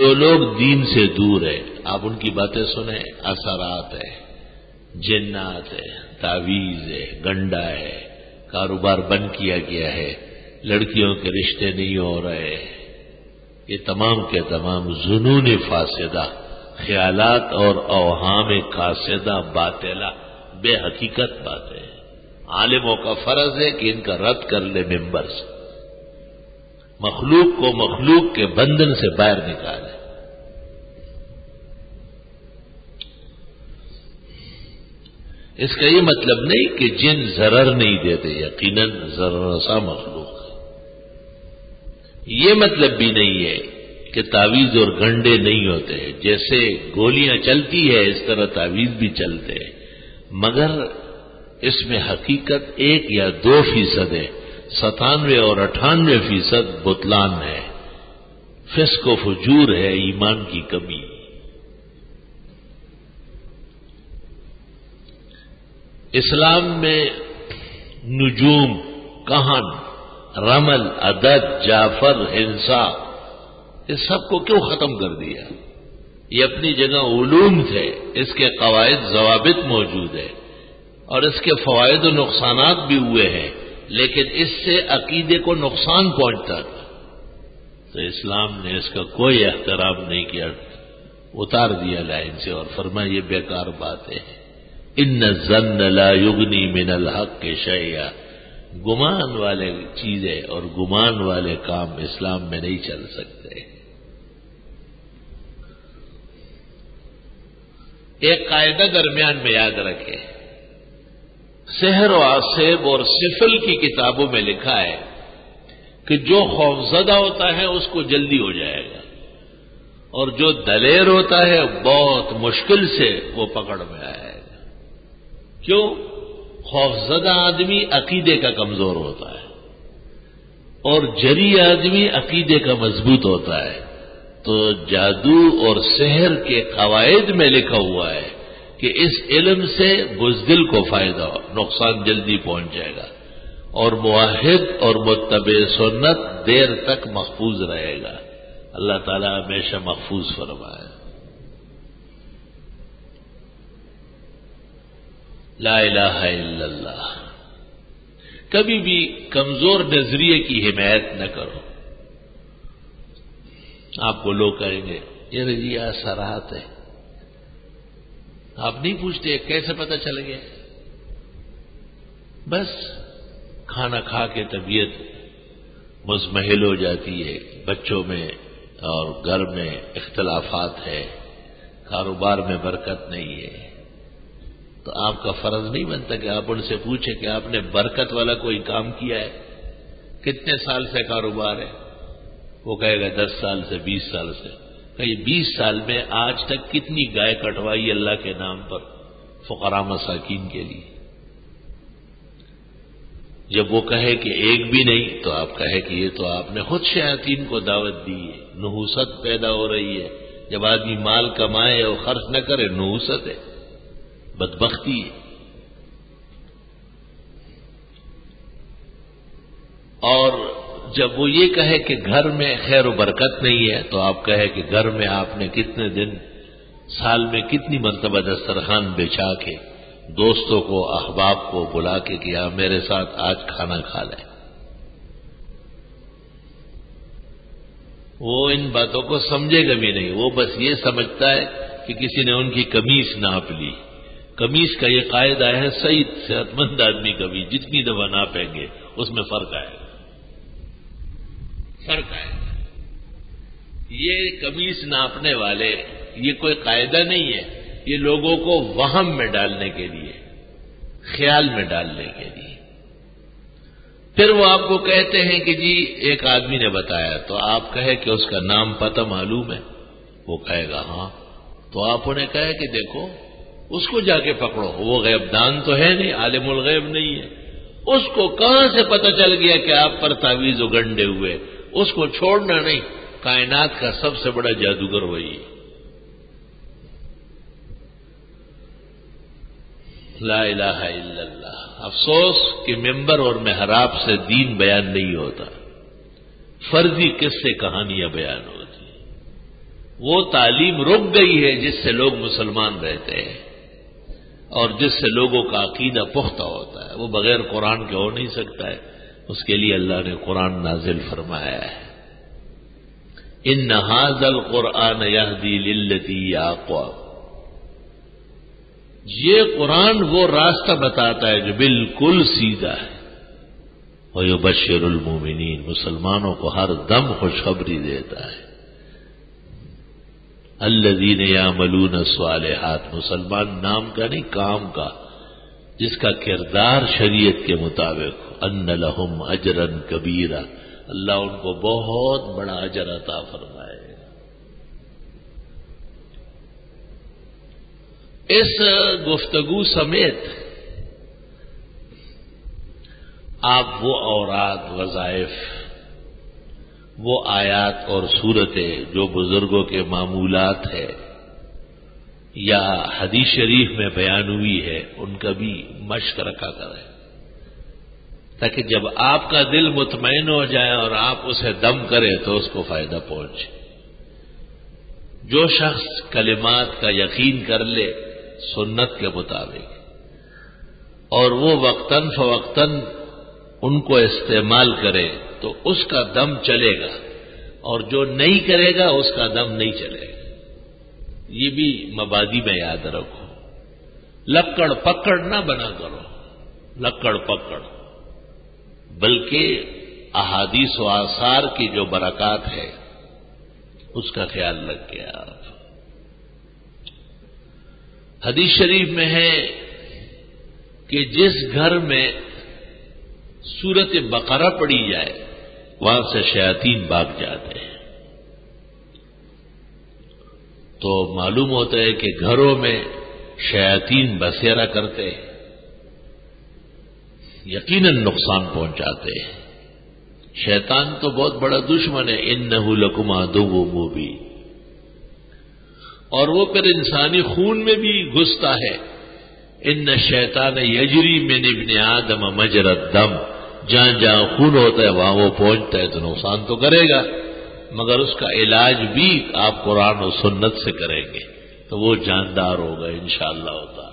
جو لوگ دین سے دور ہیں آپ ان کی باتیں سنیں، اثرات ہے، جنات ہے، تعویذ ہے، گنڈا ہے، کاروبار بند کیا گیا ہے، لڑکیوں کے رشتے نہیں ہو رہے، یہ تمام کے تمام ظنون فاسدہ، خیالات اور اوہام قاصدہ باطلہ بے حقیقت باتیں۔ عالموں کا فرض ہے کہ ان کا رد کر لے ممبر سے، مخلوق کو مخلوق کے بندھن سے باہر نکالے۔ اس کا یہ مطلب نہیں کہ جن ضرر نہیں دیتے، یقیناً ضرر رسا مخلوق ہے۔ یہ مطلب بھی نہیں ہے کہ تعویذ اور گنڈے نہیں ہوتے، جیسے گولیاں چلتی ہے اس طرح تعویذ بھی چلتے ہیں، مگر اس میں حقیقت 1 یا 2% ہے، 97 اور 98% بطلان ہے، فسق و فجور ہے، ایمان کی کمی۔ اسلام میں نجوم، کہن، رمل، عدد، جعفر، ہنسا، اس سب کو کیوں ختم کر دیا؟ یہ اپنی جگہ علوم تھے، اس کے قواعد ضوابط موجود ہے اور اس کے فوائد و نقصانات بھی ہوئے ہیں، لیکن اس سے عقیدے کو نقصان پہنچتا تھا تو اسلام نے اس کا کوئی احترام نہیں کیا، اتار دیا لائن سے اور فرمایا یہ بیکار بات ہے۔ ان الظن لا یغنی من الحق شیئا، گمان والے چیزیں اور گمان والے کام اسلام میں نہیں چل سکتے۔ ایک قاعدہ درمیان میں یاد رکھیں، سحر و عصیب اور سفل کی کتابوں میں لکھا ہے کہ جو خوفزدہ ہوتا ہے اس کو جلدی ہو جائے گا، اور جو دلیر ہوتا ہے بہت مشکل سے وہ پکڑ میں آئے گا۔ کیوں؟ خوفزدہ آدمی عقیدے کا کمزور ہوتا ہے اور جری آدمی عقیدے کا مضبوط ہوتا ہے۔ تو جادو اور سحر کے قواعد میں لکھا ہوا ہے کہ اس علم سے بزدل کو فائدہ ہو، نقصان جلدی پہنچ جائے گا، اور موحد اور متبع سنت دیر تک محفوظ رہے گا۔ اللہ تعالیٰ ہمیشہ محفوظ فرمائے۔ لا الہ الا اللہ۔ کبھی بھی کمزور نظریے کی حمایت نہ کرو۔ آپ کو لوگ کہیں گے یہ جی اثرات ہے، آپ نہیں پوچھتے کیسے پتہ چل گیا؟ بس کھانا کھا کے طبیعت مزمحل ہو جاتی ہے، بچوں میں اور گھر میں اختلافات ہے، کاروبار میں برکت نہیں ہے، تو آپ کا فرض نہیں بنتا کہ آپ ان سے پوچھیں کہ آپ نے برکت والا کوئی کام کیا ہے؟ کتنے سال سے کاروبار ہے؟ وہ کہے گا 10 سال سے، 20 سال سے۔ کہ 20 سال میں آج تک کتنی گائے کٹوائی اللہ کے نام پر فقراء مساکین کے لیے؟ جب وہ کہے کہ ایک بھی نہیں، تو آپ کہے کہ یہ تو آپ نے خود شیاطین کو دعوت دی ہے، نحوست پیدا ہو رہی ہے۔ جب آدمی مال کمائے اور خرچ نہ کرے، نحوست ہے، بدبختی ہے۔ اور جب وہ یہ کہے کہ گھر میں خیر و برکت نہیں ہے، تو آپ کہے کہ گھر میں آپ نے کتنے دن، سال میں کتنی مرتبہ دسترخوان بچھا کے دوستوں کو، احباب کو بلا کے کیا میرے ساتھ آج کھانا کھا لیں۔ وہ ان باتوں کو سمجھے گا بھی نہیں، وہ بس یہ سمجھتا ہے کہ کسی نے ان کی قمیص ناپ لی۔ قمیص کا یہ قاعدہ ہے، صحیح صحت مند آدمی کبھی جتنی دفعہ ناپیں گے اس میں فرق آئے گا، فرق آئے گا۔ یہ قمیص ناپنے والے یہ کوئی قاعدہ نہیں ہے، یہ لوگوں کو وہم میں ڈالنے کے لیے، خیال میں ڈالنے کے لیے۔ پھر وہ آپ کو کہتے ہیں کہ جی ایک آدمی نے بتایا، تو آپ کہے کہ اس کا نام پتہ معلوم ہے؟ وہ کہے گا ہاں، تو آپ انہیں کہے کہ دیکھو اس کو جا کے پکڑو، وہ غیب دان تو ہے نہیں، عالم الغیب نہیں ہے، اس کو کہاں سے پتہ چل گیا کہ آپ پر تعویذ و گنڈے ہوئے؟ اس کو چھوڑنا نہیں، کائنات کا سب سے بڑا جادوگر وہی ہے۔ لا الہ الا اللہ۔ افسوس کہ ممبر اور محراب سے دین بیان نہیں ہوتا، فرضی قصے کہانیاں بیان ہوتی۔ وہ تعلیم رک گئی ہے جس سے لوگ مسلمان رہتے ہیں اور جس سے لوگوں کا عقیدہ پختہ ہوتا ہے. وہ بغیر قرآن کے ہو نہیں سکتا ہے. اس کے لیے اللہ نے قرآن نازل فرمایا ہے. ان ھذا القرآن یہدی للتی ہی اقوم. یہ قرآن وہ راستہ بتاتا ہے جو بالکل سیدھا ہے. وَيُبَشِّرُ الْمُؤْمِنِينَ. مسلمانوں کو ہر دم خوشخبری دیتا ہے. الذین یعملون الصالحات. مسلمان نام کا نہیں، کام کا، جس کا کردار شریعت کے مطابق. ان لہم اجرا کبیرا. اللہ ان کو بہت بڑا اجر عطا فرمائے. اس گفتگو سمیت آپ وہ اوراد، وظائف، وہ آیات اور صورتیں جو بزرگوں کے معمولات ہے یا حدیث شریف میں بیان ہوئی ہے، ان کا بھی مشق رکھا کریں، تاکہ جب آپ کا دل مطمئن ہو جائے اور آپ اسے دم کریں تو اس کو فائدہ پہنچے. جو شخص کلمات کا یقین کر لے سنت کے مطابق اور وہ وقتاً فوقتاً ان کو استعمال کرے تو اس کا دم چلے گا، اور جو نہیں کرے گا اس کا دم نہیں چلے گا. یہ بھی مبادی میں یاد رکھو. لکڑ پکڑ نہ بنا کرو، لکڑ پکڑ، بلکہ احادیث و آثار کی جو برکات ہے اس کا خیال رکھ کے آپ. حدیث شریف میں ہے کہ جس گھر میں سورت بقرہ پڑھی جائے وہاں سے شیاطین بھاگ جاتے ہیں. تو معلوم ہوتا ہے کہ گھروں میں شیاطین بسیرا کرتے ہیں، یقیناً نقصان پہنچاتے ہیں. شیطان تو بہت بڑا دشمن ہے. انہ لکم عدو مبین. اور وہ پھر انسانی خون میں بھی گھستا ہے. ان الشیطان یجری من ابن آدم مجرى الدم. جہاں جہاں خون ہوتا ہے وہاں وہ پہنچتا ہے تو نقصان تو کرے گا، مگر اس کا علاج بھی آپ قرآن و سنت سے کریں گے تو وہ جاندار ہوگا انشاءاللہ.